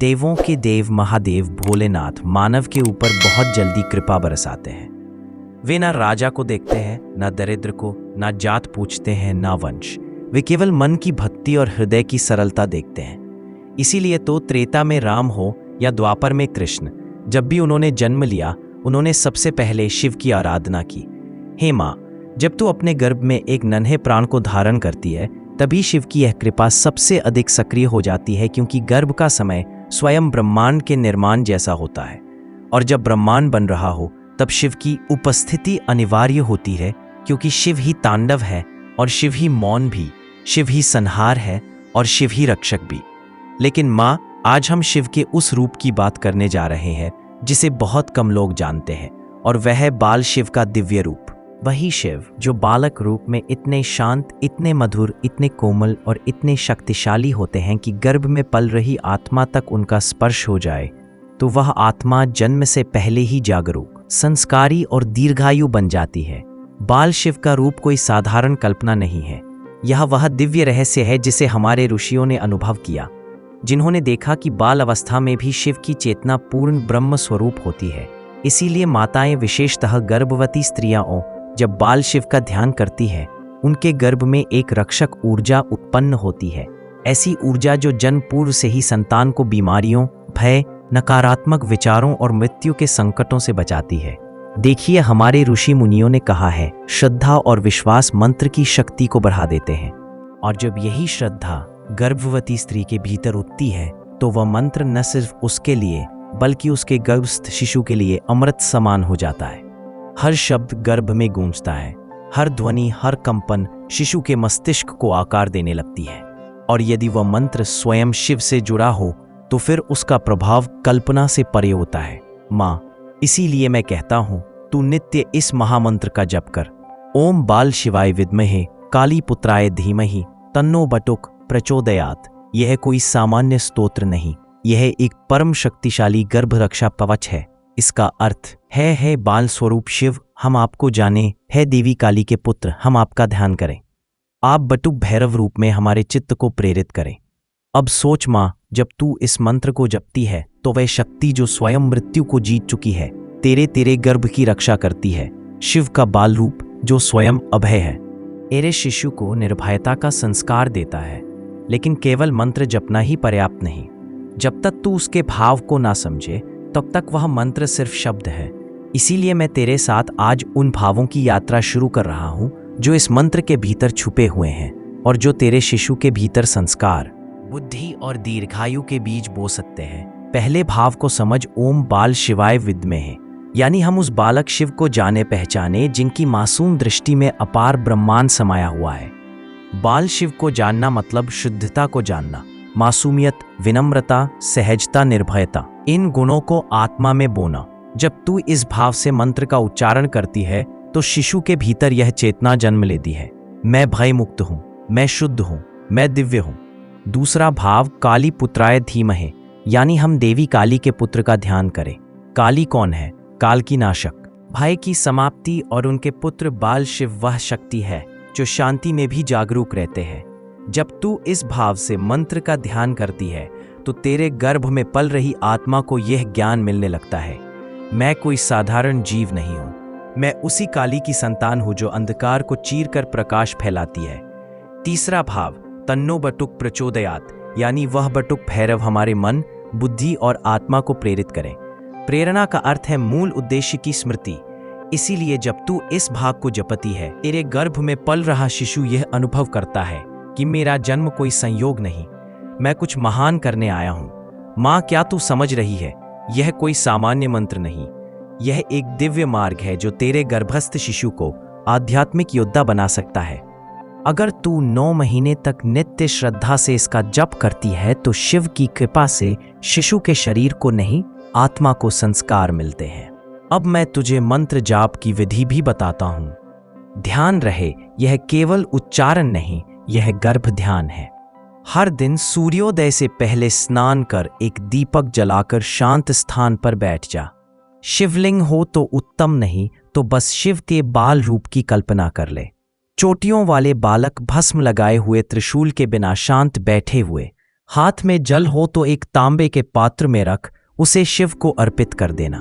देवों के देव महादेव भोलेनाथ मानव के ऊपर बहुत जल्दी कृपा बरसाते हैं। वे ना राजा को देखते हैं, ना दरिद्र को, ना जात पूछते हैं, ना वंश। वे केवल मन की भक्ति और हृदय की सरलता देखते हैं। इसीलिए तो त्रेता में राम हो या द्वापर में कृष्ण, जब भी उन्होंने जन्म लिया उन्होंने सबसे पहले शिव की आराधना की। हे माँ, जब तू अपने गर्भ में एक नन्हे प्राण को धारण करती है तभी शिव की यह कृपा सबसे अधिक सक्रिय हो जाती है, क्योंकि गर्भ का समय स्वयं ब्रह्मांड के निर्माण जैसा होता है। और जब ब्रह्मांड बन रहा हो तब शिव की उपस्थिति अनिवार्य होती है, क्योंकि शिव ही तांडव है और शिव ही मौन भी, शिव ही संहार है और शिव ही रक्षक भी। लेकिन माँ, आज हम शिव के उस रूप की बात करने जा रहे हैं जिसे बहुत कम लोग जानते हैं, और वह है बाल शिव का दिव्य रूप। वही शिव जो बालक रूप में इतने शांत, इतने मधुर, इतने कोमल और इतने शक्तिशाली होते हैं कि गर्भ में पल रही आत्मा तक उनका स्पर्श हो जाए तो वह आत्मा जन्म से पहले ही जागरूक, संस्कारी और दीर्घायु बन जाती है। बाल शिव का रूप कोई साधारण कल्पना नहीं है। यह वह दिव्य रहस्य है जिसे हमारे ऋषियों ने अनुभव किया, जिन्होंने देखा कि बाल अवस्था में भी शिव की चेतना पूर्ण ब्रह्म स्वरूप होती है। इसीलिए माताएं, विशेषतः गर्भवती स्त्रियां जब बाल शिव का ध्यान करती है उनके गर्भ में एक रक्षक ऊर्जा उत्पन्न होती है। ऐसी ऊर्जा जो जन्म पूर्व से ही संतान को बीमारियों, भय, नकारात्मक विचारों और मृत्यु के संकटों से बचाती है। देखिए, हमारे ऋषि मुनियों ने कहा है, श्रद्धा और विश्वास मंत्र की शक्ति को बढ़ा देते हैं। और जब यही श्रद्धा गर्भवती स्त्री के भीतर उठती है तो वह मंत्र न सिर्फ उसके लिए बल्कि उसके गर्भस्थ शिशु के लिए अमृत समान हो जाता है। हर शब्द गर्भ में गूंजता है, हर ध्वनि, हर कंपन शिशु के मस्तिष्क को आकार देने लगती है। और यदि वह मंत्र स्वयं शिव से जुड़ा हो तो फिर उसका प्रभाव कल्पना से परे होता है। माँ, इसीलिए मैं कहता हूँ, तू नित्य इस महामंत्र का जप कर। ओम बाल शिवाय विद्महे काली पुत्राय धीमहि तन्नो बटुक प्रचोदयात्। यह कोई सामान्य स्तोत्र नहीं, यह एक परम शक्तिशाली गर्भ रक्षा कवच है। इसका अर्थ है बाल स्वरूप शिव, हम आपको जाने, है देवी काली के पुत्र, हम आपका ध्यान करें। आप बटुक भैरव रूप में हमारे चित्त को प्रेरित करें। अब सोच माँ, जब तू इस मंत्र को जपती है तो वह शक्ति जो स्वयं मृत्यु को जीत चुकी है तेरे गर्भ की रक्षा करती है। शिव का बाल रूप जो स्वयं अभय है, तेरे शिशु को निर्भयता का संस्कार देता है। लेकिन केवल मंत्र जपना ही पर्याप्त नहीं। जब तक तू उसके भाव को ना समझे तब तक वह मंत्र सिर्फ शब्द है। इसीलिए मैं तेरे साथ आज उन भावों की यात्रा शुरू कर रहा हूं जो इस मंत्र के भीतर छुपे हुए हैं और जो तेरे शिशु के भीतर संस्कार, बुद्धि और दीर्घायु के बीज बो सकते हैं। पहले भाव को समझ, ओम बाल शिवाय विद्महे, यानी हम उस बालक शिव को जाने पहचाने जिनकी मासूम दृष्टि में अपार ब्रह्मांड समाया हुआ है। बाल शिव को जानना मतलब शुद्धता को जानना, मासूमियत, विनम्रता, सहजता, निर्भयता, इन गुणों को आत्मा में बोना। जब तू इस भाव से मंत्र का उच्चारण करती है तो शिशु के भीतर यह चेतना जन्म लेती है, मैं भय मुक्त हूं, मैं शुद्ध हूं, मैं दिव्य हूं। दूसरा भाव, काली पुत्राय धीमहि, यानी हम देवी काली के पुत्र का ध्यान करें। काली कौन है? काल की नाशक, भय की समाप्ति, और उनके पुत्र बाल शिव वह शक्ति है जो शांति में भी जागरूक रहते हैं। जब तू इस भाव से मंत्र का ध्यान करती है तो तेरे गर्भ में पल रही आत्मा को यह ज्ञान मिलने लगता है, मैं कोई साधारण जीव नहीं हूं, मैं उसी काली की संतान हूं जो अंधकार को चीर कर प्रकाश फैलाती है। तीसरा भाव, तन्नो बटुक प्रचोदयात्, यानी वह बटुक भैरव हमारे मन, बुद्धि और आत्मा को प्रेरित करें। प्रेरणा का अर्थ है मूल उद्देश्य की स्मृति। इसीलिए जब तू इस भाग को जपती है तेरे गर्भ में पल रहा शिशु यह अनुभव करता है कि मेरा जन्म कोई संयोग नहीं, मैं कुछ महान करने आया हूं। माँ, क्या तू समझ रही है? यह कोई सामान्य मंत्र नहीं, यह एक दिव्य मार्ग है जो तेरे गर्भस्थ शिशु को आध्यात्मिक योद्धा बना सकता है। अगर तू 9 महीने तक नित्य श्रद्धा से इसका जप करती है तो शिव की कृपा से शिशु के शरीर को नहीं, आत्मा को संस्कार मिलते हैं। अब मैं तुझे मंत्र जाप की विधि भी बताता हूं। ध्यान रहे, यह केवल उच्चारण नहीं, यह गर्भ ध्यान है। हर दिन सूर्योदय से पहले स्नान कर एक दीपक जलाकर शांत स्थान पर बैठ जा। शिवलिंग हो तो उत्तम, नहीं तो बस शिव के बाल रूप की कल्पना कर ले। चोटियों वाले बालक भस्म लगाए हुए त्रिशूल के बिना शांत बैठे हुए, हाथ में जल हो तो एक तांबे के पात्र में रख उसे शिव को अर्पित कर देना।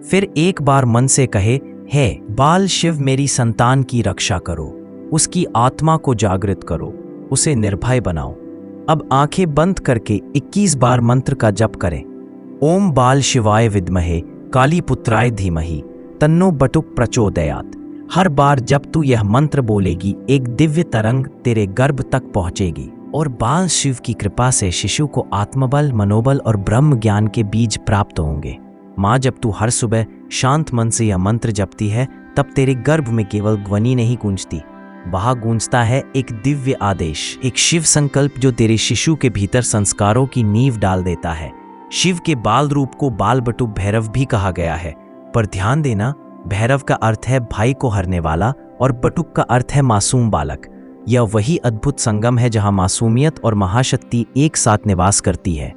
फिर एक बार मन से कहे, हे बाल शिव, मेरी संतान की रक्षा करो, उसकी आत्मा को जागृत करो, उसे निर्भय बनाओ। अब आंखें बंद करके 21 बार मंत्र का जप करें। ओम बाल शिवाय विद्महे कालीपुत्राय धीमहि तन्नो बटुक प्रचोदयात्। हर बार जब तू यह मंत्र बोलेगी, एक दिव्य तरंग तेरे गर्भ तक पहुंचेगी और बाल शिव की कृपा से शिशु को आत्मबल, मनोबल और ब्रह्म ज्ञान के बीज प्राप्त होंगे। माँ, जब तू हर सुबह शांत मन से यह मंत्र जपती है, तब तेरे गर्भ में केवल ध्वनि नहीं गूंजती, वहां गूंजता है एक दिव्य आदेश, एक शिव संकल्प जो तेरे शिशु के भीतर संस्कारों की नींव डाल देता है। शिव के बाल रूप को बाल बटुक भैरव भी कहा गया है, पर ध्यान देना, भैरव का अर्थ है भाई को हरने वाला और बटुक का अर्थ है मासूम बालक। यह वही अद्भुत संगम है जहां मासूमियत और महाशक्ति एक साथ निवास करती है।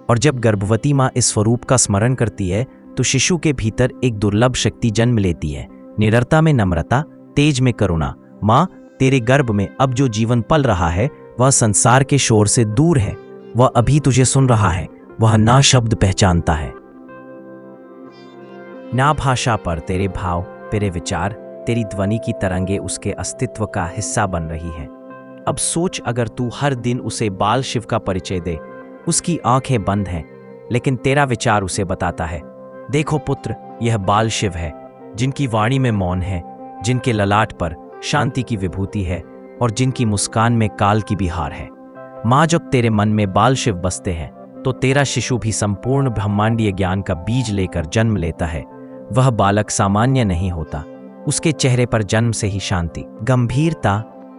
और जब गर्भवती माँ इस स्वरूप का स्मरण करती है तो शिशु के भीतर एक दुर्लभ शक्ति जन्म लेती है, निडरता में नम्रता, तेज में करुणा। माँ, तेरे गर्भ में अब जो जीवन पल रहा है वह संसार के शोर से दूर है, वह अभी तुझे सुन रहा है, वह ना शब्द पहचानता है, ना भाषा, पर तेरे भाव, तेरे विचार, तेरी ध्वनि की तरंगे उसके अस्तित्व का हिस्सा बन रही है। अब सोच, अगर तू हर दिन उसे बाल शिव का परिचय दे, उसकी आंखें बंद हैं, लेकिन तेरा विचार उसे बताता है, देखो पुत्र, यह बाल शिव है, जिनकी वाणी में मौन है, जिनके ललाट पर शांति की विभूति है और जिनकी मुस्कान में काल की बिहार है। माँ, जब तेरे मन में बाल शिव बसते हैं तो तेरा शिशु भी संपूर्ण ब्रह्मांडीय ज्ञान का बीज लेकर जन्म लेता है। वह बालक सामान्य नहीं होता, उसके चेहरे पर जन्म से ही शांति, गंभीरता,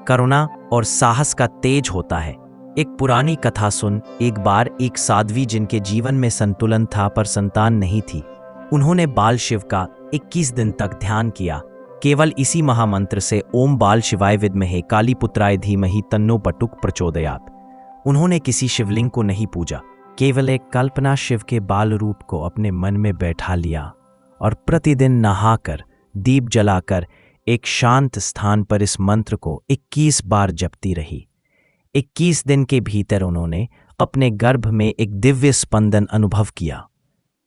करुणा और साहस का तेज होता है। एक पुरानी कथा सुन। एक बार एक साध्वी जिनके जीवन में संतुलन था पर संतान नहीं थी, उन्होंने बाल शिव का 21 दिन तक ध्यान किया। केवल इसी महामंत्र से, ओम बाल शिवाय विद्महे कालीपुत्राय धीमहि तन्नो बटुक प्रचोदयात्। उन्होंने किसी शिवलिंग को नहीं पूजा, केवल एक कल्पना शिव के बाल रूप को अपने मन में बैठा लिया और प्रतिदिन नहाकर, दीप जलाकर एक शांत स्थान पर इस मंत्र को 21 बार जपती रही। 21 दिन के भीतर उन्होंने अपने गर्भ में एक दिव्य स्पंदन अनुभव किया।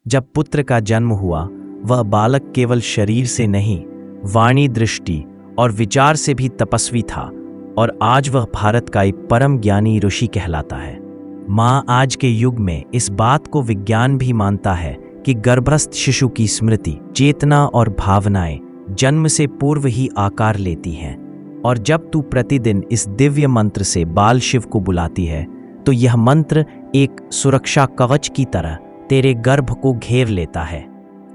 जब पुत्र का जन्म हुआ, वह बालक केवल शरीर से नहीं, वाणी, दृष्टि और विचार से भी तपस्वी था और आज वह भारत का एक परम ज्ञानी ऋषि कहलाता है। माँ, आज के युग में इस बात को विज्ञान भी मानता है कि गर्भस्थ शिशु की स्मृति, चेतना और भावनाएं जन्म से पूर्व ही आकार लेती हैं। और जब तू प्रतिदिन इस दिव्य मंत्र से बाल शिव को बुलाती है तो यह मंत्र एक सुरक्षा कवच की तरह तेरे गर्भ को घेर लेता है।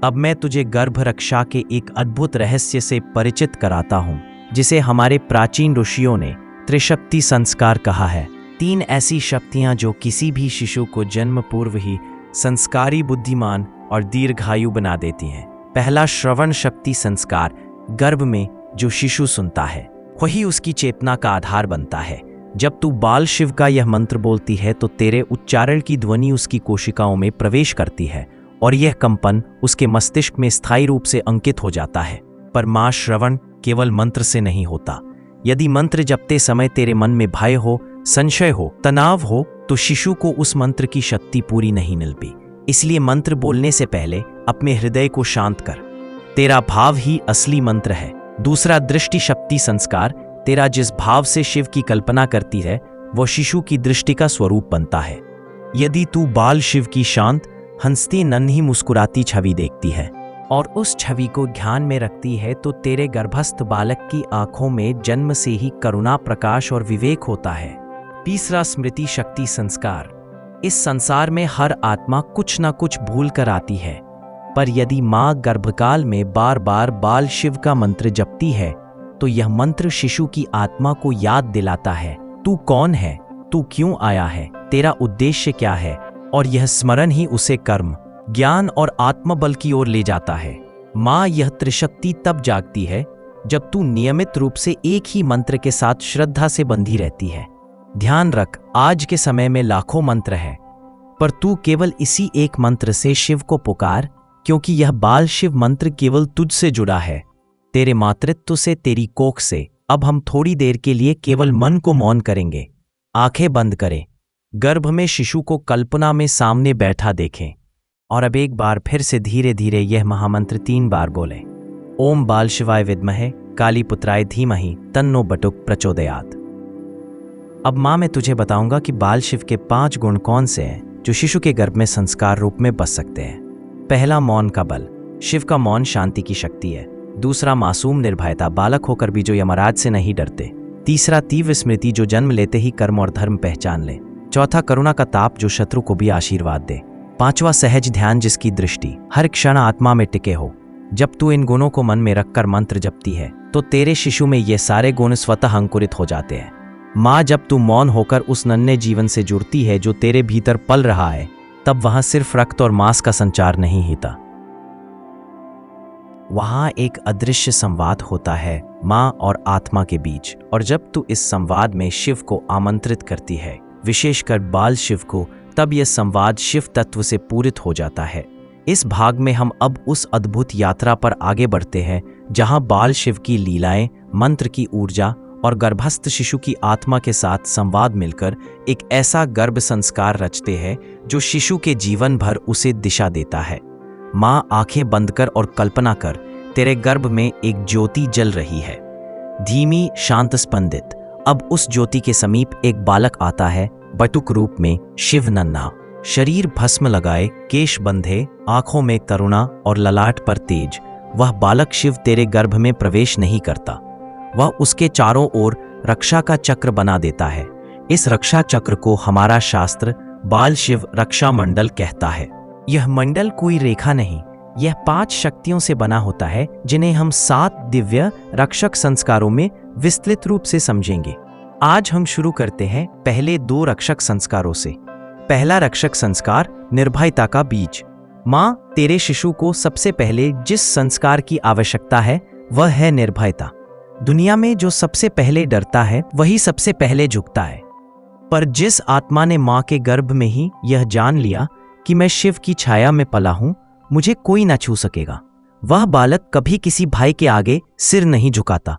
अब मैं तुझे गर्भ रक्षा के एक अद्भुत रहस्य से परिचित कराता हूँ, जिसे हमारे प्राचीन ऋषियों ने त्रिशक्ति संस्कार कहा है। 3 ऐसी शक्तियाँ जो किसी भी शिशु को जन्म पूर्व ही संस्कारी, बुद्धिमान और दीर्घायु बना देती हैं। पहला, श्रवण शक्ति संस्कार। गर्भ में जो शिशु सुनता है वही उसकी चेतना का आधार बनता है। जब तू बाल शिव का यह मंत्र बोलती है तो तेरे उच्चारण की ध्वनि उसकी कोशिकाओं में प्रवेश करती है और यह कंपन उसके मस्तिष्क में स्थायी रूप से अंकित हो जाता है। पर मां, श्रवण केवल मंत्र से नहीं होता। यदि मंत्र जपते समय तेरे मन में भय हो, संशय हो, तनाव हो, तो शिशु को उस मंत्र की शक्ति पूरी नहीं मिलती। इसलिए मंत्र बोलने से पहले अपने हृदय को शांत कर। तेरा भाव ही असली मंत्र है। दूसरा, दृष्टि शक्ति संस्कार। तेरा जिस भाव से शिव की कल्पना करती है वह शिशु की दृष्टि का स्वरूप बनता है। यदि तू बाल शिव की शांत, हंसती, नन्ही, मुस्कुराती छवि देखती है और उस छवि को ध्यान में रखती है तो तेरे गर्भस्थ बालक की आंखों में जन्म से ही करुणा, प्रकाश और विवेक होता है। तीसरा, स्मृति शक्ति संस्कार। इस संसार में हर आत्मा कुछ न कुछ भूल कर आती है, पर यदि माँ गर्भकाल में बार बार बाल शिव का मंत्र जपती है तो यह मंत्र शिशु की आत्मा को याद दिलाता है, तू कौन है, तू क्यों आया है, तेरा उद्देश्य क्या है। और यह स्मरण ही उसे कर्म, ज्ञान और आत्मबल की ओर ले जाता है। माँ, यह त्रिशक्ति तब जागती है जब तू नियमित रूप से एक ही मंत्र के साथ श्रद्धा से बंधी रहती है। ध्यान रख, आज के समय में लाखों मंत्र हैं, पर तू केवल इसी एक मंत्र से शिव को पुकार, क्योंकि यह बाल शिव मंत्र केवल तुझसे जुड़ा है, तेरे मातृत्व से, तेरी कोख से। अब हम थोड़ी देर के लिए केवल मन को मौन करेंगे। आंखें बंद करें गर्भ में शिशु को कल्पना में सामने बैठा देखें और अब एक बार फिर से धीरे धीरे यह महामंत्र 3 बार बोलें। ओम बाल शिवाय विद्महे काली पुत्राय धीमहि तन्नो बटुक प्रचोदयात्। अब मां मैं तुझे बताऊंगा कि बाल शिव के 5 गुण कौन से हैं जो शिशु के गर्भ में संस्कार रूप में बस सकते हैं। पहला, मौन का बल। शिव का मौन शांति की शक्ति है। दूसरा, मासूम निर्भयता, बालक होकर भी जो यमराज से नहीं डरते। तीसरा, तीव्र स्मृति, जो जन्म लेते ही कर्म और धर्म पहचान ले। चौथा, करुणा का ताप, जो शत्रु को भी आशीर्वाद दे। पांचवा, सहज ध्यान, जिसकी दृष्टि हर क्षण आत्मा में टिके हो। जब तू इन गुणों को मन में रखकर मंत्र जपती है तो तेरे शिशु में ये सारे गुण स्वतः अंकुरित हो जाते हैं। माँ, जब तू मौन होकर उस नन्हे जीवन से जुड़ती है जो तेरे भीतर पल रहा है, तब वहां सिर्फ रक्त और मांस का संचार नहीं होता, वहां एक अदृश्य संवाद होता है माँ और आत्मा के बीच। और जब तू इस संवाद में शिव को आमंत्रित करती है, विशेषकर बाल शिव को, तब यह संवाद शिव तत्व से पूरित हो जाता है। इस भाग में हम अब उस अद्भुत यात्रा पर आगे बढ़ते हैं जहां बाल शिव की लीलाएं, मंत्र की ऊर्जा और गर्भस्थ शिशु की आत्मा के साथ संवाद मिलकर एक ऐसा गर्भ संस्कार रचते हैं जो शिशु के जीवन भर उसे दिशा देता है। माँ, आंखें बंद कर और कल्पना कर, तेरे गर्भ में एक ज्योति जल रही है, धीमी, शांत, स्पंदित। अब उस ज्योति के समीप एक बालक आता है, बटुक रूप में, शिव नन्हा, शरीर भस्म लगाए, केश बंधे, आंखों में करुणा और ललाट पर तेज। वह बालक शिव तेरे गर्भ में प्रवेश नहीं करता, वह उसके चारों ओर रक्षा का चक्र बना देता है। इस रक्षा चक्र को हमारा शास्त्र बाल शिव रक्षा मंडल कहता है। यह मंडल कोई रेखा नहीं, यह 5 शक्तियों से बना होता है जिन्हें हम 7 दिव्य रक्षक संस्कारों में विस्तृत रूप से समझेंगे। आज हम शुरू करते हैं पहले 2 रक्षक संस्कारों से। पहला रक्षक संस्कार, निर्भयता का बीज। मां, तेरे शिशु को सबसे पहले जिस संस्कार की आवश्यकता है वह है निर्भयता। दुनिया में जो सबसे पहले डरता है वही सबसे पहले झुकता है। पर जिस आत्मा ने मां के गर्भ में ही यह जान लिया कि मैं शिव की छाया में पला हूं, मुझे कोई ना छू सकेगा, वह बालक कभी किसी भाई के आगे सिर नहीं झुकाता।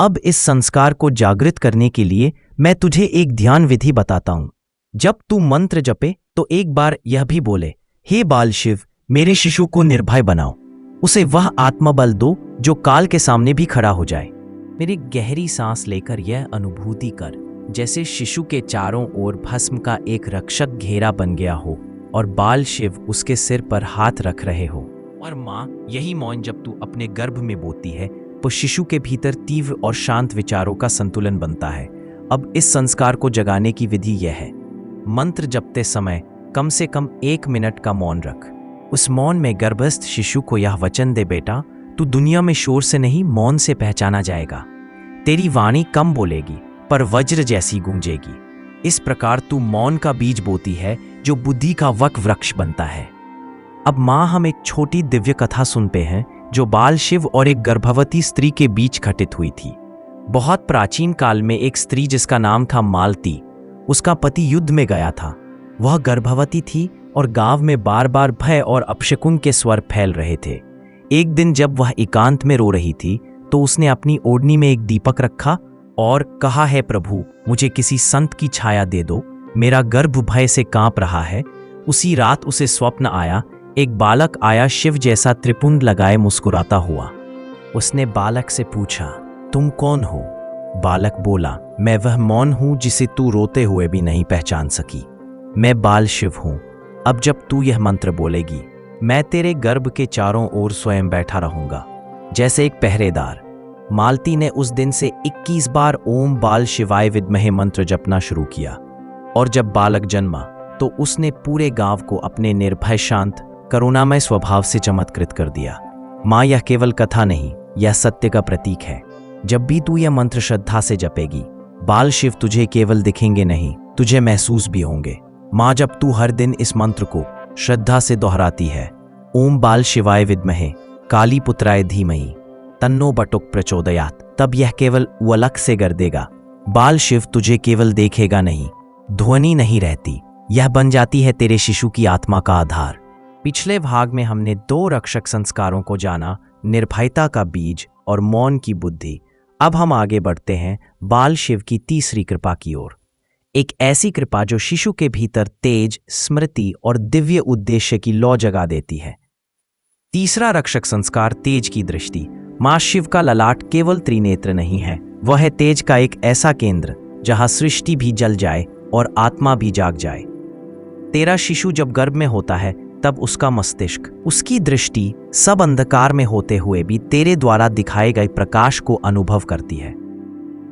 अब इस संस्कार को जागृत करने के लिए मैं तुझे एक ध्यान विधि बताता हूं। जब तू मंत्र जपे तो एक बार यह भी बोले, हे बाल शिव, मेरे शिशु को निर्भय बनाओ, उसे वह आत्मबल दो जो काल के सामने भी खड़ा हो जाए। मेरी गहरी सांस लेकर यह अनुभूति कर जैसे शिशु के चारों ओर भस्म का एक रक्षक घेरा बन गया हो और बाल शिव उसके सिर पर हाथ रख रहे हो। और माँ, यही मौन जब तू अपने गर्भ में बोती है तो शिशु के भीतर तीव्र और शांत विचारों का संतुलन बनता है। अब इस संस्कार को जगाने की विधि यह है, मंत्र जपते समय कम से कम 1 मिनट का मौन रख। उस मौन में गर्भस्थ शिशु को यह वचन दे, बेटा तू दुनिया में शोर से नहीं, मौन से पहचाना जाएगा। तेरी वाणी कम बोलेगी पर वज्र जैसी गूंजेगी। इस प्रकार तू मौन का बीज बोती है जो बुद्धि का वक वृक्ष बनता है। अब माँ, हम एक छोटी दिव्य कथा सुनते हैं जो बाल शिव और एक गर्भवती स्त्री के बीच घटित हुई थी। बहुत प्राचीन काल में एक स्त्री जिसका नाम था मालती, उसका पति युद्ध में गया था। वह गर्भवती थी और गांव में बार बार भय और अपशकुन के स्वर फैल रहे थे। एक दिन जब वह एकांत में रो रही थी तो उसने अपनी ओढ़नी में एक दीपक रखा और कहा, है प्रभु, मुझे किसी संत की छाया दे दो, मेरा गर्भ भय से कांप रहा है। उसी रात उसे स्वप्न आया, एक बालक आया, शिव जैसा त्रिपुंड लगाए मुस्कुराता हुआ। उसने बालक से पूछा, तुम कौन हो? बालक बोला, मैं वह मौन हूं जिसे तू रोते हुए भी नहीं पहचान सकी। मैं बाल शिव हूं। अब जब तू यह मंत्र बोलेगी, मैं तेरे गर्भ के चारों ओर स्वयं बैठा रहूंगा जैसे एक पहरेदार। मालती ने उस दिन से 21 बार ओम बाल शिवाय विद्महे मंत्र जपना शुरू किया और जब बालक जन्मा तो उसने पूरे गांव को अपने निर्भय, शांत, करुणामय स्वभाव से चमत्कृत कर दिया। माँ, यह केवल कथा नहीं, यह सत्य का प्रतीक है। जब भी तू यह मंत्र श्रद्धा से जपेगी, बाल शिव तुझे केवल दिखेंगे नहीं, तुझे महसूस भी होंगे। माँ, जब तू हर दिन इस मंत्र को श्रद्धा से दोहराती है, ओम बाल शिवाय विद्महे काली पुत्राय धीमहि तन्नो बटुक प्रचोदयात्, तब यह केवल अलग से गर्देगा। बाल शिव तुझे केवल देखेगा नहीं, ध्वनि नहीं रहती, यह बन जाती है तेरे शिशु की आत्मा का आधार। पिछले भाग में हमने 2 रक्षक संस्कारों को जाना, निर्भयता का बीज और मौन की बुद्धि। अब हम आगे बढ़ते हैं बाल शिव की तीसरी कृपा की ओर। एक ऐसी कृपा जो शिशु के भीतर तेज, स्मृति और दिव्य उद्देश्य की लौ जगा देती है। तीसरा रक्षक संस्कार, तेज की दृष्टि। मां शिव का ललाट केवल त्रिनेत्र नहीं है, वह है तेज का एक ऐसा केंद्र जहां सृष्टि भी जल जाए और आत्मा भी जाग जाए। तेरा शिशु जब गर्भ में होता है तब उसका मस्तिष्क, उसकी दृष्टि सब अंधकार में होते हुए भी तेरे द्वारा दिखाए गए प्रकाश को अनुभव करती है।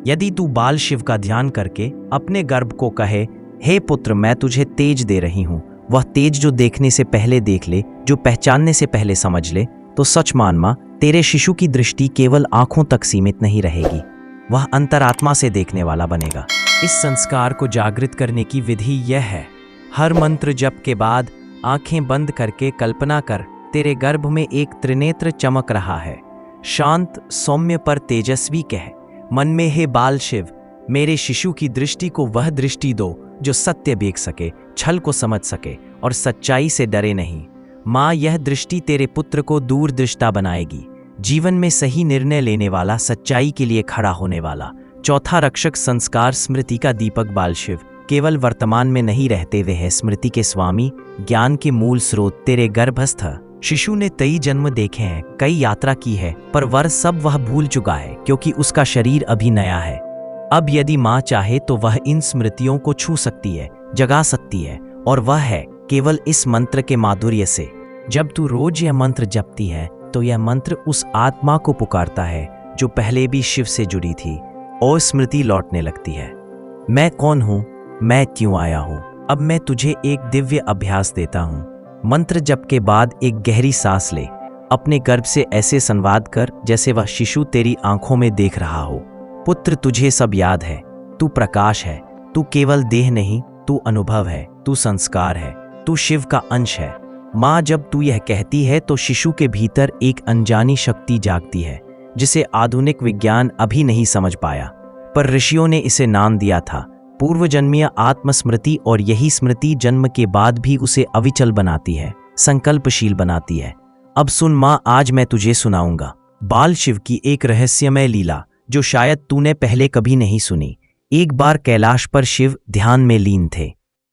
यदि तू बाल शिव का ध्यान करके अपने गर्भ को कहे, हे पुत्र मैं तुझे तेज दे रही हूं, वह तेज जो देखने से पहले देख ले, जो पहचानने से पहले समझ ले, तो सच मान मां, तेरे शिशु की दृष्टि केवल आंखों तक सीमित नहीं रहेगी, वह अंतरात्मा से देखने वाला बनेगा। इस संस्कार को जागृत करने की विधि यह है, हर मंत्र जप के बाद आंखें बंद करके कल्पना कर, तेरे गर्भ में एक त्रिनेत्र चमक रहा है। शांत, सौम्य पर तेजस्वी कह मन में, हे बाल शिव, मेरे शिशु की दृष्टि को वह दृष्टि दो जो सत्य देख सके, छल को समझ सके और सच्चाई से डरे नहीं। माँ, यह दृष्टि तेरे पुत्र को दूरदृष्टा बनाएगी, जीवन में सही निर्णय लेने वाला, सच्चाई के लिए खड़ा होने वाला। चौथा रक्षक संस्कार, स्मृति का दीपक। बाल शिव केवल वर्तमान में नहीं रहते, वे है स्मृति के स्वामी, ज्ञान के मूल स्रोत। तेरे गर्भस्थ शिशु ने कई जन्म देखे हैं, कई यात्रा की है, पर वह सब वह भूल चुका है क्योंकि उसका शरीर अभी नया है। अब यदि माँ चाहे तो वह इन स्मृतियों को छू सकती है, जगा सकती है, और वह है केवल इस मंत्र के माधुर्य से। जब तू रोज यह मंत्र जपती है तो यह मंत्र उस आत्मा को पुकारता है जो पहले भी शिव से जुड़ी थी, और स्मृति लौटने लगती है। मैं कौन हूँ, मैं क्यों आया हूँ। अब मैं तुझे एक दिव्य अभ्यास देता हूँ। मंत्र जप के बाद एक गहरी सांस ले, अपने गर्भ से ऐसे संवाद कर जैसे वह शिशु तेरी आंखों में देख रहा हो। पुत्र, तुझे सब याद है, तू प्रकाश है, तू केवल देह नहीं, तू अनुभव है, तू संस्कार है, तू शिव का अंश है। माँ, जब तू यह कहती है तो शिशु के भीतर एक अनजानी शक्ति जागती है जिसे आधुनिक विज्ञान अभी नहीं समझ पाया, पर ऋषियों ने इसे नाम दिया था पूर्वजन्मीय आत्मस्मृति। और यही स्मृति जन्म के बाद भी उसे अविचल बनाती है, संकल्पशील बनाती है। अब सुन माँ, आज मैं तुझे सुनाऊंगा बाल शिव की एक रहस्यमय लीला जो शायद तूने पहले कभी नहीं सुनी। एक बार कैलाश पर शिव ध्यान में लीन थे।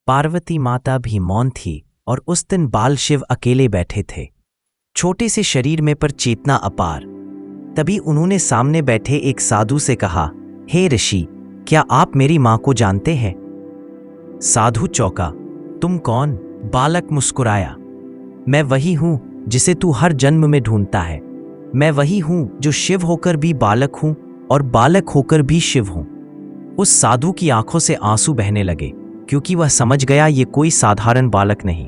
पार्वती माता भी मौन थी और उस दिन बाल शिव अकेले बैठे थे, छोटे से शरीर में पर चेतना अपार। तभी उन्होंने सामने बैठे एक साधु से कहा, हे ऋषि, क्या आप मेरी मां को जानते हैं? साधु चौंका, तुम कौन? बालक मुस्कुराया, मैं वही हूं जिसे तू हर जन्म में ढूंढता है। मैं वही हूं जो शिव होकर भी बालक हूं और बालक होकर भी शिव हूं। उस साधु की आंखों से आंसू बहने लगे क्योंकि वह समझ गया ये कोई साधारण बालक नहीं,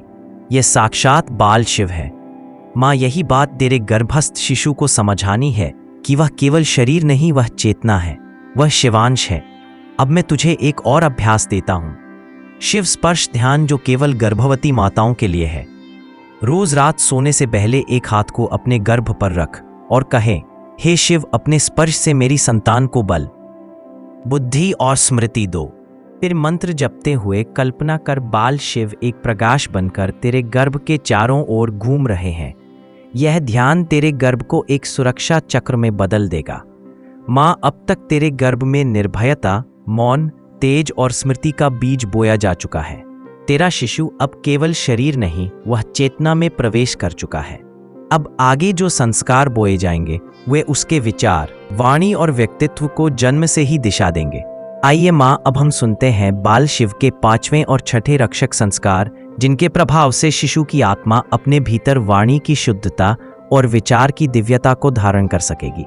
यह साक्षात बाल शिव है। मां, यही बात तेरे गर्भस्थ शिशु को समझानी है कि वह केवल शरीर नहीं, वह चेतना है, वह शिवांश है। अब मैं तुझे एक और अभ्यास देता हूं, शिव स्पर्श ध्यान, जो केवल गर्भवती माताओं के लिए है। रोज रात सोने से पहले एक हाथ को अपने गर्भ पर रख और कहे, हे शिव, अपने स्पर्श से मेरी संतान को बल, बुद्धि और स्मृति दो। फिर मंत्र जपते हुए कल्पना कर बाल शिव एक प्रकाश बनकर तेरे गर्भ के चारों ओर घूम रहे हैं। यह ध्यान तेरे गर्भ को एक सुरक्षा चक्र में बदल देगा। मां, अब तक तेरे गर्भ में निर्भयता, मौन, तेज और स्मृति का बीज बोया जा चुका है। तेरा शिशु अब केवल शरीर नहीं, वह चेतना में प्रवेश कर चुका है। अब आगे जो संस्कार बोए जाएंगे वे उसके विचार, वाणी और व्यक्तित्व को जन्म से ही दिशा देंगे। आइए मां, अब हम सुनते हैं बाल शिव के 5वें और 6ठे रक्षक संस्कार, जिनके प्रभाव से शिशु की आत्मा अपने भीतर वाणी की शुद्धता और विचार की दिव्यता को धारण कर सकेगी।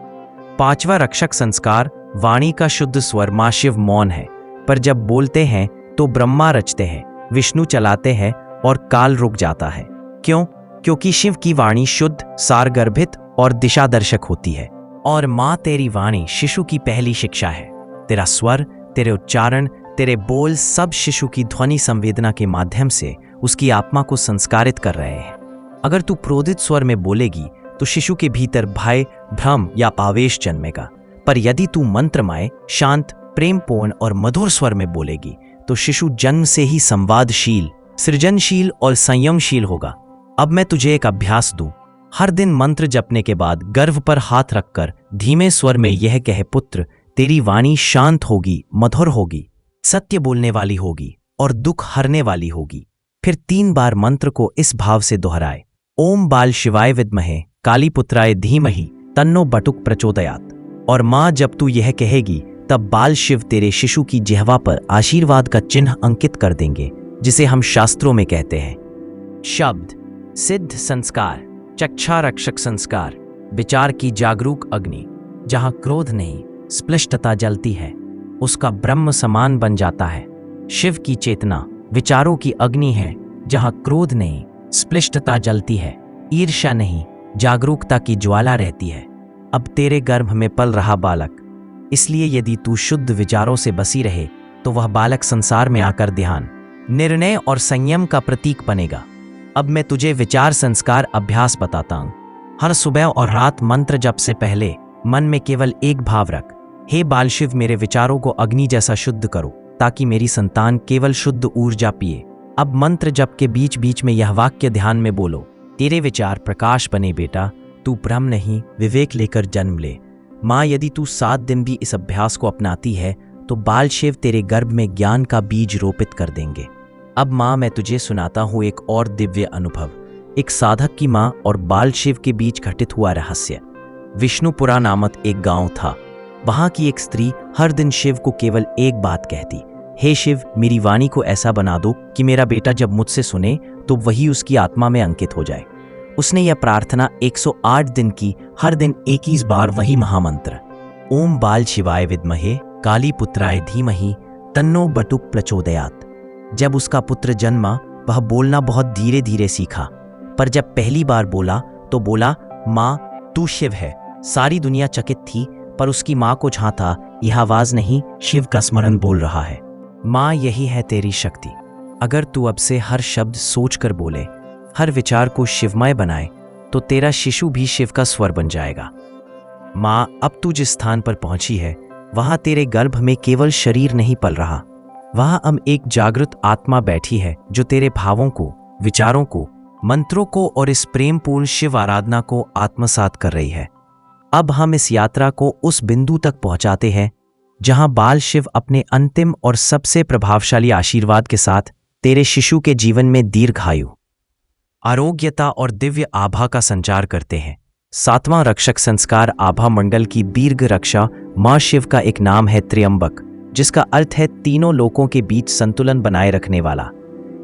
5वां रक्षक संस्कार, वाणी का शुद्ध स्वर। मां शिव मौन है, पर जब बोलते हैं तो ब्रह्मा रचते हैं, विष्णु चलाते हैं और काल रुक जाता है। क्यों? क्योंकि शिव की वाणी शुद्ध, सारगर्भित और दिशादर्शक होती है। और मां, तेरी वाणी शिशु की पहली शिक्षा है। तेरा स्वर, तेरे उच्चारण, तेरे बोल सब शिशु की ध्वनि संवेदना के माध्यम से उसकी आत्मा को संस्कारित कर रहे हैं। अगर तू क्रोधित स्वर में बोलेगी तो शिशु के भीतर भय, भ्रम या आवेश जन्मेगा, पर यदि तू मंत्रमय, शांत, प्रेमपूर्ण और मधुर स्वर में बोलेगी तो शिशु जन्म से ही संवादशील, सृजनशील और संयमशील होगा। अब मैं तुझे एक अभ्यास दूं। हर दिन मंत्र जपने के बाद गर्भ पर हाथ रखकर धीमे स्वर में यह कहे, पुत्र, तेरी वाणी शांत होगी, मधुर होगी, सत्य बोलने वाली होगी और दुख हरने वाली होगी। फिर 3 बार मंत्र को इस भाव से दोहराए, ओम बाल शिवाय विद्महे कालीपुत्राय धीमहि तन्नो बटुक प्रचोदयात्। और माँ, जब तू यह कहेगी तब बाल शिव तेरे शिशु की जिह्वा पर आशीर्वाद का चिन्ह अंकित कर देंगे, जिसे हम शास्त्रों में कहते हैं शब्द सिद्ध संस्कार, चक्षा रक्षक संस्कार, विचार की जागरूक अग्नि। जहां क्रोध नहीं स्पष्टता जलती है, उसका ब्रह्म समान बन जाता है। शिव की चेतना विचारों की अग्नि है, जहां क्रोध नहीं स्पष्टता जलती है, ईर्ष्या नहीं जागरूकता की ज्वाला रहती है। अब तेरे गर्भ में पल रहा बालक, इसलिए यदि तू शुद्ध विचारों से बसी रहे तो वह बालक संसार में आकर ध्यान, निर्णय और संयम का प्रतीक बनेगा। अब मैं तुझे विचार संस्कार अभ्यास बताता हूं। हर सुबह और रात मंत्र जप से पहले मन में केवल एक भाव रख, हे बाल शिव, मेरे विचारों को अग्नि जैसा शुद्ध करो ताकि मेरी संतान केवल शुद्ध ऊर्जा पिए। अब मंत्र जप के बीच बीच में यह वाक्य ध्यान में बोलो, तेरे विचार प्रकाश बने बेटा, तू भ्रम नहीं विवेक लेकर जन्म ले। माँ, यदि तू 7 दिन भी इस अभ्यास को अपनाती है तो बाल शिव तेरे गर्भ में ज्ञान का बीज रोपित कर देंगे। अब माँ, मैं तुझे सुनाता हूँ एक और दिव्य अनुभव, एक साधक की माँ और बाल शिव के बीच घटित हुआ रहस्य। विष्णुपुरा नामक एक गांव था। वहां की एक स्त्री हर दिन शिव को केवल एक बात कहती, हे शिव, मेरी वाणी को ऐसा बना दो कि मेरा बेटा जब मुझसे सुने तो वही उसकी आत्मा में अंकित हो जाए। उसने यह प्रार्थना 108 दिन की, हर दिन 21 बार वही महामंत्र, ओम बाल शिवाय विद्महे कालीपुत्राय धीमहि तन्नो बटुक प्रचोदयात्। जब उसका पुत्र जन्मा, वह बोलना बहुत धीरे धीरे सीखा, पर जब पहली बार बोला तो बोला, माँ तू शिव है। सारी दुनिया चकित थी, पर उसकी माँ को जहां था यह आवाज नहीं, शिव का स्मरण बोल रहा है। माँ, यही है तेरी शक्ति। अगर तू अब से हर शब्द सोचकर बोले, हर विचार को शिवमय बनाए, तो तेरा शिशु भी शिव का स्वर बन जाएगा। माँ, अब तू जिस स्थान पर पहुंची है वहां तेरे गर्भ में केवल शरीर नहीं पल रहा, वहां अब एक जागृत आत्मा बैठी है जो तेरे भावों को, विचारों को, मंत्रों को और इस प्रेमपूर्ण शिव आराधना को आत्मसात कर रही है। अब हम इस यात्रा को उस बिंदु तक पहुंचाते हैं जहां बाल शिव अपने अंतिम और सबसे प्रभावशाली आशीर्वाद के साथ तेरे शिशु के जीवन में दीर्घायु, आरोग्यता और दिव्य आभा का संचार करते हैं। 7वां रक्षक संस्कार आभा मंडल की दीर्घ रक्षा। मां शिव का एक नाम है त्र्यंबक, जिसका अर्थ है तीनों लोकों के बीच संतुलन बनाए रखने वाला।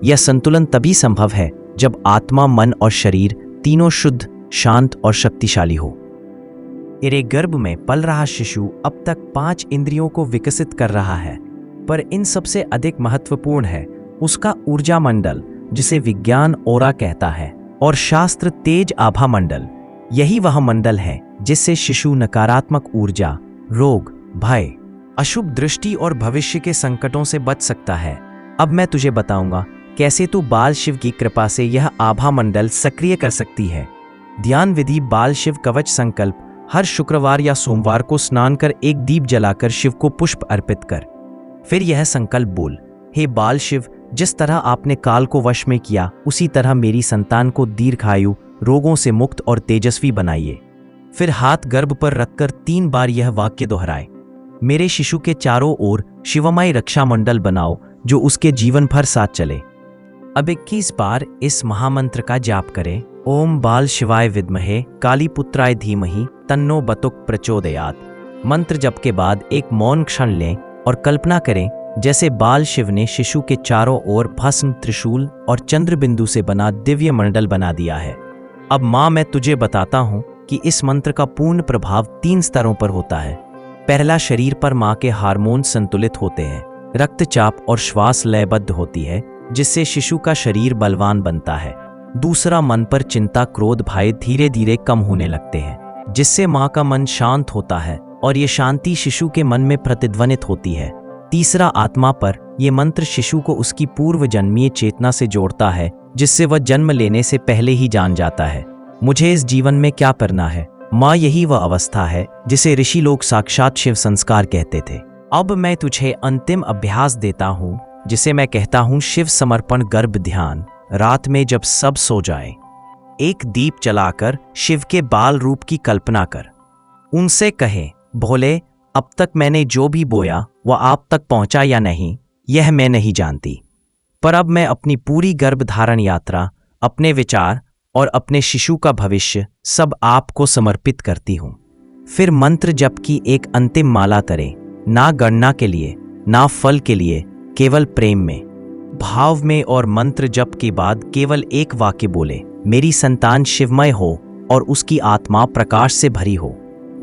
यह संतुलन तभी संभव है जब आत्मा, मन और शरीर तीनों शुद्ध, शांत और शक्तिशाली हो। तेरे गर्भ में पल रहा शिशु अब तक 5 इंद्रियों को विकसित कर रहा है, पर इन सबसे अधिक महत्वपूर्ण है उसका ऊर्जा मंडल, जिसे विज्ञान ओरा कहता है, और शास्त्र तेज आभा मंडल। यही वह मंडल है जिससे शिशु नकारात्मक ऊर्जा, रोग, भय, अशुभ दृष्टि और भविष्य के संकटों से बच सकता है। अब मैं तुझे बताऊंगा कैसे तू बाल शिव की कृपा से यह आभा मंडल सक्रिय कर सकती है। ध्यान विधि बाल शिव कवच संकल्प। हर शुक्रवार या सोमवार को स्नान कर एक दीप जलाकर शिव को पुष्प अर्पित कर। फिर यह संकल्प बोल, हे बाल शिव, जिस तरह आपने काल को वश में किया, उसी तरह मेरी संतान को दीर्घायु, रोगों से मुक्त और तेजस्वी बनाइए। फिर हाथ गर्भ पर रखकर 3 बार यह वाक्य दोहराए, मेरे शिशु के चारों ओर शिवमय रक्षा मंडल बनाओ जो उसके जीवन भर साथ चले। अब 21 बार इस महामंत्र का जाप करें, ओम बाल शिवाय विद्महे कालीपुत्राय धीमहि तन्नो बतुक प्रचोदयात्। मंत्र जप के बाद एक मौन क्षण लें और कल्पना करें जैसे बाल शिव ने शिशु के चारों ओर भस्म, त्रिशूल और चंद्र बिंदु से बना दिव्य मंडल बना दिया है। अब माँ, मैं तुझे बताता हूँ कि इस मंत्र का पूर्ण प्रभाव 3 स्तरों पर होता है। पहला, शरीर पर माँ के हार्मोन संतुलित होते हैं, रक्तचाप और श्वास लयबद्ध होती है, जिससे शिशु का शरीर बलवान बनता है। दूसरा, मन पर चिंता, क्रोध, भय धीरे धीरे कम होने लगते हैं, जिससे माँ का मन शांत होता है और ये शांति शिशु के मन में प्रतिध्वनित होती है। तीसरा, आत्मा पर यह मंत्र शिशु को उसकी पूर्व जन्मीय चेतना से जोड़ता है, जिससे वह जन्म लेने से पहले ही जान जाता है, मुझे इस जीवन में क्या करना है। माँ, यही वह अवस्था है जिसे ऋषि लोग साक्षात शिव संस्कार कहते थे। अब मैं तुझे अंतिम अभ्यास देता हूँ, जिसे मैं कहता हूँ शिव समर्पण गर्भ ध्यान। रात में जब सब सो जाए, एक दीप जलाकर शिव के बाल रूप की कल्पना कर। उनसे कहे, भोले, अब तक मैंने जो भी बोया वह आप तक पहुंचा या नहीं, यह मैं नहीं जानती, पर अब मैं अपनी पूरी गर्भधारण यात्रा, अपने विचार और अपने शिशु का भविष्य सब आपको समर्पित करती हूँ। फिर मंत्र जप की एक अंतिम माला करें, ना गणना के लिए, ना फल के लिए, केवल प्रेम में, भाव में। और मंत्र जप के बाद केवल एक वाक्य बोले, मेरी संतान शिवमय हो और उसकी आत्मा प्रकाश से भरी हो।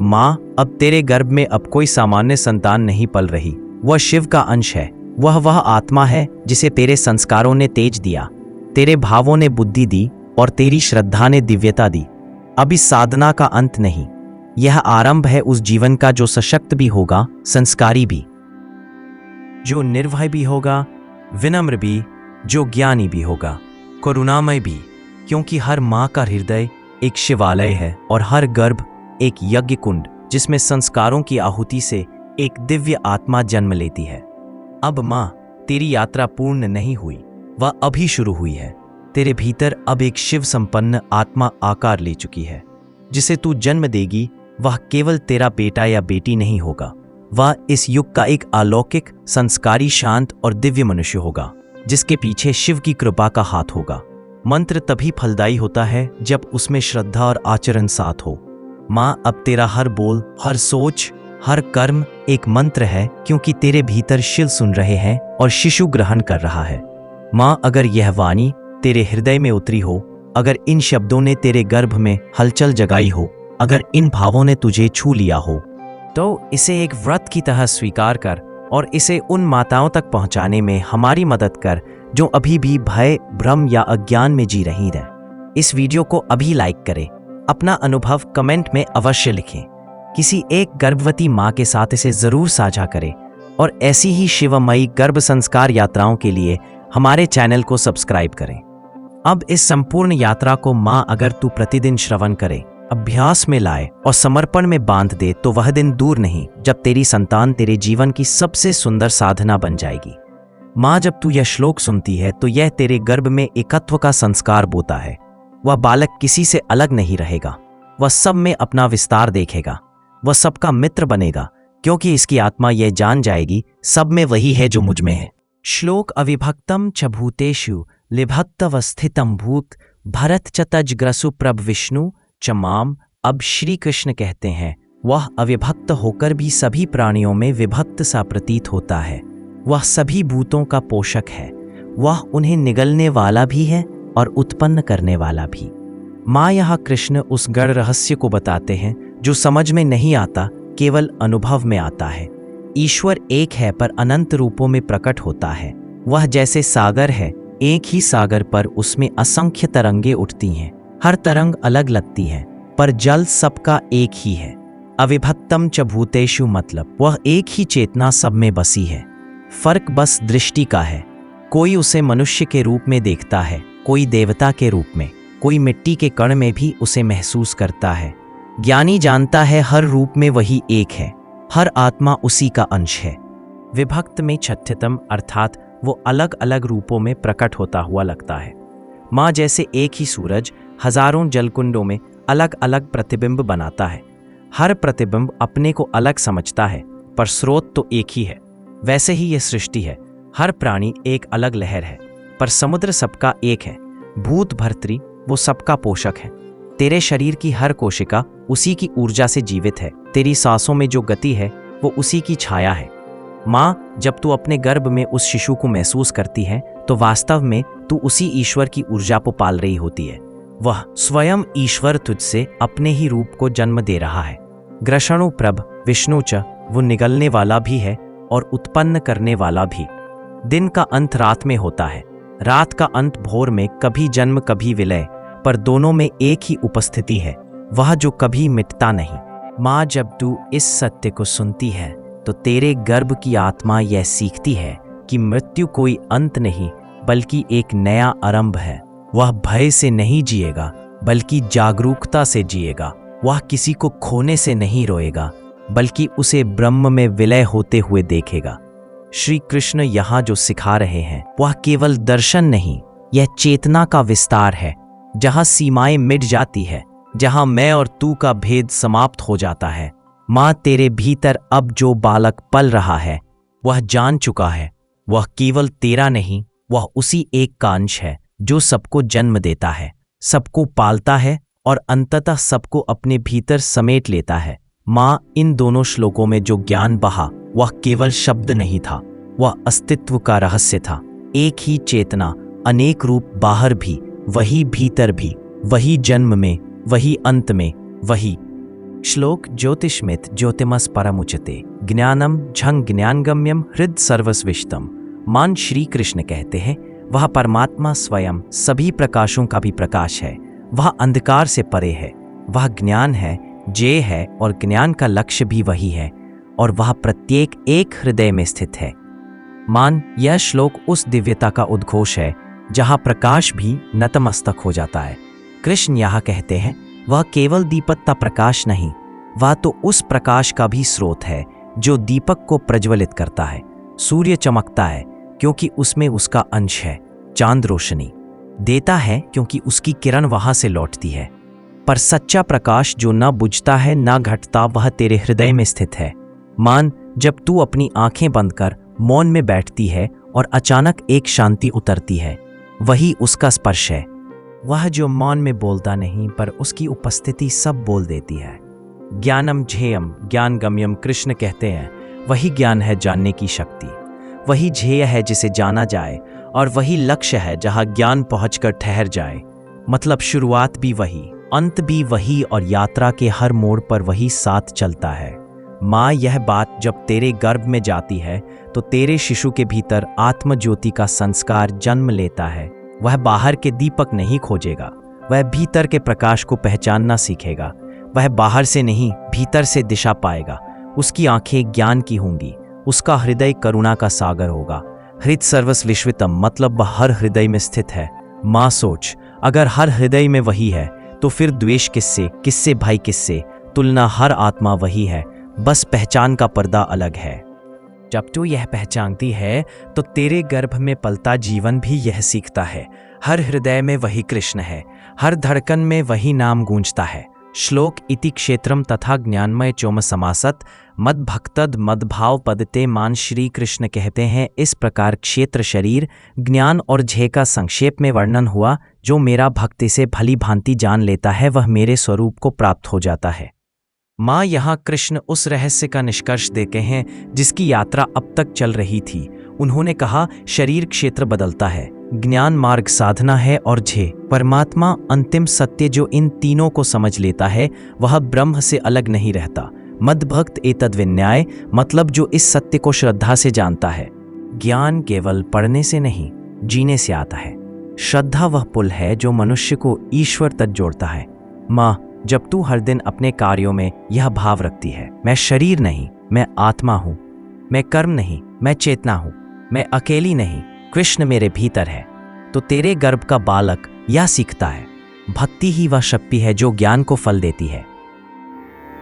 माँ, अब तेरे गर्भ में अब कोई सामान्य संतान नहीं पल रही, वह शिव का अंश है। वह आत्मा है जिसे तेरे संस्कारों ने तेज दिया, तेरे भावों ने बुद्धि दी और तेरी श्रद्धा ने दिव्यता दी। अब इस साधना का अंत नहीं, यह आरंभ है उस जीवन का जो सशक्त भी होगा, संस्कारी भी, जो निर्भय भी होगा, विनम्र भी, जो ज्ञानी भी होगा, करुणामय भी। क्योंकि हर माँ का हृदय एक शिवालय है और हर गर्भ एक यज्ञ कुंड, जिसमें संस्कारों की आहुति से एक दिव्य आत्मा जन्म लेती है। अब माँ, तेरी यात्रा पूर्ण नहीं हुई, वह अभी शुरू हुई है। तेरे भीतर अब एक शिव संपन्न आत्मा आकार ले चुकी है। जिसे तू जन्म देगी वह केवल तेरा बेटा या बेटी नहीं होगा, वह इस युग का एक अलौकिक, संस्कारी, शांत और दिव्य मनुष्य होगा, जिसके पीछे शिव की कृपा का हाथ होगा। मंत्र तभी फलदायी होता है जब उसमें श्रद्धा और आचरण साथ हो। माँ, अब तेरा हर बोल, हर सोच, हर कर्म एक मंत्र है, क्योंकि तेरे भीतर शिव सुन रहे हैं और शिशु ग्रहण कर रहा है। माँ, अगर यह वाणी तेरे हृदय में उतरी हो, अगर इन शब्दों ने तेरे गर्भ में हलचल जगाई हो, अगर इन भावों ने तुझे छू लिया हो, तो इसे एक व्रत की तरह स्वीकार कर और इसे उन माताओं तक पहुंचाने में हमारी मदद कर जो अभी भी भय, भ्रम या अज्ञान में जी रही हैं। इस वीडियो को अभी लाइक करें, अपना अनुभव कमेंट में अवश्य लिखें, किसी एक गर्भवती माँ के साथ इसे जरूर साझा करें और ऐसी ही शिवमयी गर्भ संस्कार यात्राओं के लिए हमारे चैनल को सब्सक्राइब करें। अब इस संपूर्ण यात्रा को माँ अगर तू प्रतिदिन श्रवण करे, अभ्यास में लाए और समर्पण में बांध दे, तो वह दिन दूर नहीं जब तेरी संतान तेरे जीवन की सबसे सुंदर साधना बन जाएगी। माँ, जब तू यह श्लोक सुनती है तो यह तेरे गर्भ में एकत्व का संस्कार बोता है। वह बालक किसी से अलग नहीं रहेगा, वह सब में अपना विस्तार देखेगा, वह सबका मित्र बनेगा, क्योंकि इसकी आत्मा यह जान जाएगी सब में वही है जो मुझ में है। श्लोक अविभक्तम च भूतेषु लिभक्तवस्थितम भूत भरत च तजग्रसु प्रभ विष्णु च माम। अब श्री कृष्ण कहते हैं, वह अविभक्त होकर भी सभी प्राणियों में विभक्त सा प्रतीत होता है। वह सभी भूतों का पोषक है, वह उन्हें निगलने वाला भी है और उत्पन्न करने वाला भी। माँ, यहाँ कृष्ण उस गढ़ रहस्य को बताते हैं जो समझ में नहीं आता, केवल अनुभव में आता है। ईश्वर एक है पर अनंत रूपों में प्रकट होता है। वह जैसे सागर है, एक ही सागर पर उसमें असंख्य तरंगे उठती हैं, हर तरंग अलग लगती है, पर जल सबका एक ही है। अविभक्तम च भूतेषु मतलब वह एक ही चेतना सब में बसी है, फर्क बस दृष्टि का है। कोई उसे मनुष्य के रूप में देखता है, कोई देवता के रूप में, कोई मिट्टी के कण में भी उसे महसूस करता है। ज्ञानी जानता है हर रूप में वही एक है, हर आत्मा उसी का अंश है। विभक्त में छठ्यतम अर्थात वो अलग अलग रूपों में प्रकट होता हुआ लगता है। माँ, जैसे एक ही सूरज हजारों जलकुंडों में अलग अलग प्रतिबिंब बनाता है, हर प्रतिबिंब अपने को अलग समझता है पर स्रोत तो एक ही है, वैसे ही यह सृष्टि है। हर प्राणी एक अलग लहर है पर समुद्र सबका एक है। भूत भर्तृ वो सबका पोषक है। तेरे शरीर की हर कोशिका उसी की ऊर्जा से जीवित है, तेरी सांसों में जो गति है वो उसी की छाया है। माँ, जब तू अपने गर्भ में उस शिशु को महसूस करती है तो वास्तव में तू उसी ईश्वर की ऊर्जा को पाल रही होती है। वह स्वयं ईश्वर तुझसे अपने ही रूप को जन्म दे रहा है। ग्रसणु प्रभ विष्णु च, वो निगलने वाला भी है और उत्पन्न करने वाला भी। दिन का अंत रात में होता है, रात का अंत भोर में, कभी जन्म कभी विलय, पर दोनों में एक ही उपस्थिति है, वह जो कभी मिटता नहीं। माँ, जब तू इस सत्य को सुनती है तो तेरे गर्भ की आत्मा यह सीखती है कि मृत्यु कोई अंत नहीं बल्कि एक नया आरंभ है। वह भय से नहीं जिएगा बल्कि जागरूकता से जिएगा। वह किसी को खोने से नहीं रोएगा बल्कि उसे ब्रह्म में विलय होते हुए देखेगा। श्री कृष्ण यहाँ जो सिखा रहे हैं वह केवल दर्शन नहीं, यह चेतना का विस्तार है, जहाँ सीमाएं मिट जाती है, जहाँ मैं और तू का भेद समाप्त हो जाता है। माँ, तेरे भीतर अब जो बालक पल रहा है वह जान चुका है वह केवल तेरा नहीं, वह उसी एक का अंश है जो सबको जन्म देता है, सबको पालता है और अंततः सबको अपने भीतर समेट लेता है। माँ, इन दोनों श्लोकों में जो ज्ञान बहा वह केवल शब्द नहीं था, वह अस्तित्व का रहस्य था। एक ही चेतना, अनेक रूप बाहर भी, वही भीतर भी, वही जन्म में, वही अंत में, वही। श्लोक ज्योतिष्मित ज्योतिमस परमुचते ज्ञानम झंग ज्ञानगम्यम हृद सर्वस्विष्टम। मान श्री कृष्ण कहते हैं, वह परमात्मा स्वयं सभी प्रकाशों का भी प्रकाश है, वह अंधकार से परे है, वह ज्ञान है, जय है और ज्ञान का लक्ष्य भी वही है और वह प्रत्येक एक हृदय में स्थित है। मान, यह श्लोक उस दिव्यता का उद्घोष है जहाँ प्रकाश भी नतमस्तक हो जाता है। कृष्ण यहाँ कहते हैं, वह केवल दीपक का प्रकाश नहीं, वह तो उस प्रकाश का भी स्रोत है जो दीपक को प्रज्वलित करता है। सूर्य चमकता है क्योंकि उसमें उसका अंश है, चांद रोशनी देता है क्योंकि उसकी किरण वहां से लौटती है, पर सच्चा प्रकाश जो न बुझता है न घटता, वह तेरे हृदय में स्थित है। मान, जब तू अपनी आंखें बंद कर मौन में बैठती है और अचानक एक शांति उतरती है, वही उसका स्पर्श है। वह जो मौन में बोलता नहीं पर उसकी उपस्थिति सब बोल देती है। ज्ञानम झेयम ज्ञान गम्यम, कृष्ण कहते हैं, वही ज्ञान है जानने की शक्ति, वही ध्येय है जिसे जाना जाए और वही लक्ष्य है जहां ज्ञान पहुंचकर ठहर जाए। मतलब शुरुआत भी वही, अंत भी वही और यात्रा के हर मोड़ पर वही साथ चलता है। माँ, यह बात जब तेरे गर्भ में जाती है तो तेरे शिशु के भीतर आत्म ज्योति का संस्कार जन्म लेता है। वह बाहर के दीपक नहीं खोजेगा, वह भीतर के प्रकाश को पहचानना सीखेगा। वह बाहर से नहीं, भीतर से दिशा पाएगा। उसकी आंखें ज्ञान की होंगी, उसका हृदय करुणा का सागर होगा। हृद सर्वस विश्वितम, मतलब वह हर हृदय में स्थित है। माँ सोच, अगर हर हृदय में वही है तो फिर द्वेष किससे, किससे भाई किससे? तुलना हर आत्मा वही है, बस पहचान का पर्दा अलग है। जब तू यह पहचानती है तो तेरे गर्भ में पलता जीवन भी यह सीखता है। हर हृदय में वही कृष्ण है, हर धड़कन में वही नाम गूंजता है। श्लोक इति क्षेत्रम तथा ज्ञानमय चोम समासत मद भक्तद मदभाव पदते। मान, श्री कृष्ण कहते हैं, इस प्रकार क्षेत्र शरीर, ज्ञान और झे का संक्षेप में वर्णन हुआ। जो मेरा भक्त इसे भली भांति जान लेता है वह मेरे स्वरूप को प्राप्त हो जाता है। माँ, यहाँ कृष्ण उस रहस्य का निष्कर्ष देते हैं जिसकी यात्रा अब तक चल रही थी। उन्होंने कहा, शरीर क्षेत्र बदलता है, ज्ञान मार्ग साधना है और झे परमात्मा अंतिम सत्य। जो इन तीनों को समझ लेता है वह ब्रह्म से अलग नहीं रहता। मद्भक्त एतद् विन्याय, मतलब जो इस सत्य को श्रद्धा से जानता है। ज्ञान केवल पढ़ने से नहीं, जीने से आता है। श्रद्धा वह पुल है जो मनुष्य को ईश्वर तक जोड़ता है। माँ, जब तू हर दिन अपने कार्यों में यह भाव रखती है, मैं शरीर नहीं, मैं आत्मा हूँ, मैं कर्म नहीं, मैं चेतना हूँ, मैं अकेली नहीं, कृष्ण मेरे भीतर है, तो तेरे गर्भ का बालक यह सीखता है। भक्ति ही वह शक्ति है जो ज्ञान को फल देती है।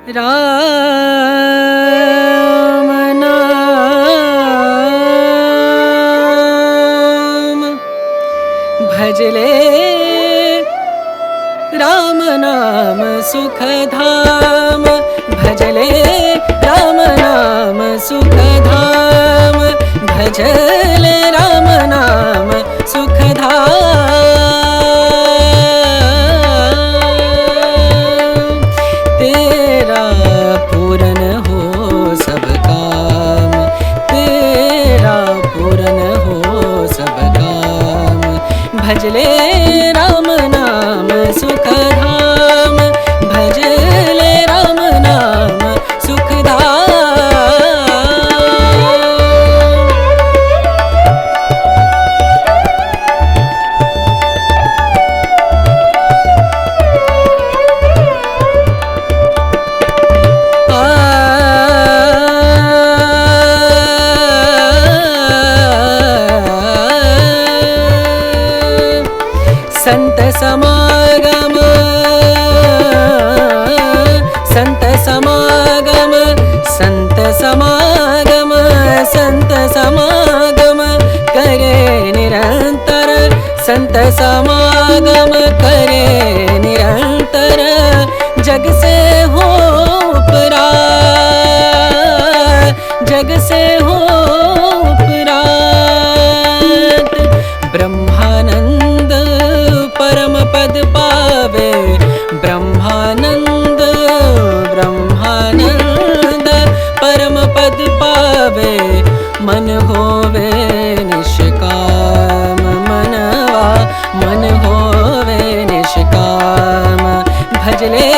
राम नाम भजले, राम नाम सुखधाम भजले, राम नाम सुखधाम भजले, राम नाम सुखधाम। तेरा पूरन हो सब काम, तेरा पूरन हो सब काम भजले, राम नाम सुखधाम भजले, राम नाम सुखधाम। संत समागम, संत समागम, संत समागम, संत समागम करे निरंतर, संत समागम करे निरंतर। जग से हो उपरार, जग से हो उपरार। भावे मन होवे निष्काम मनवा मन होवे निष्काम भजले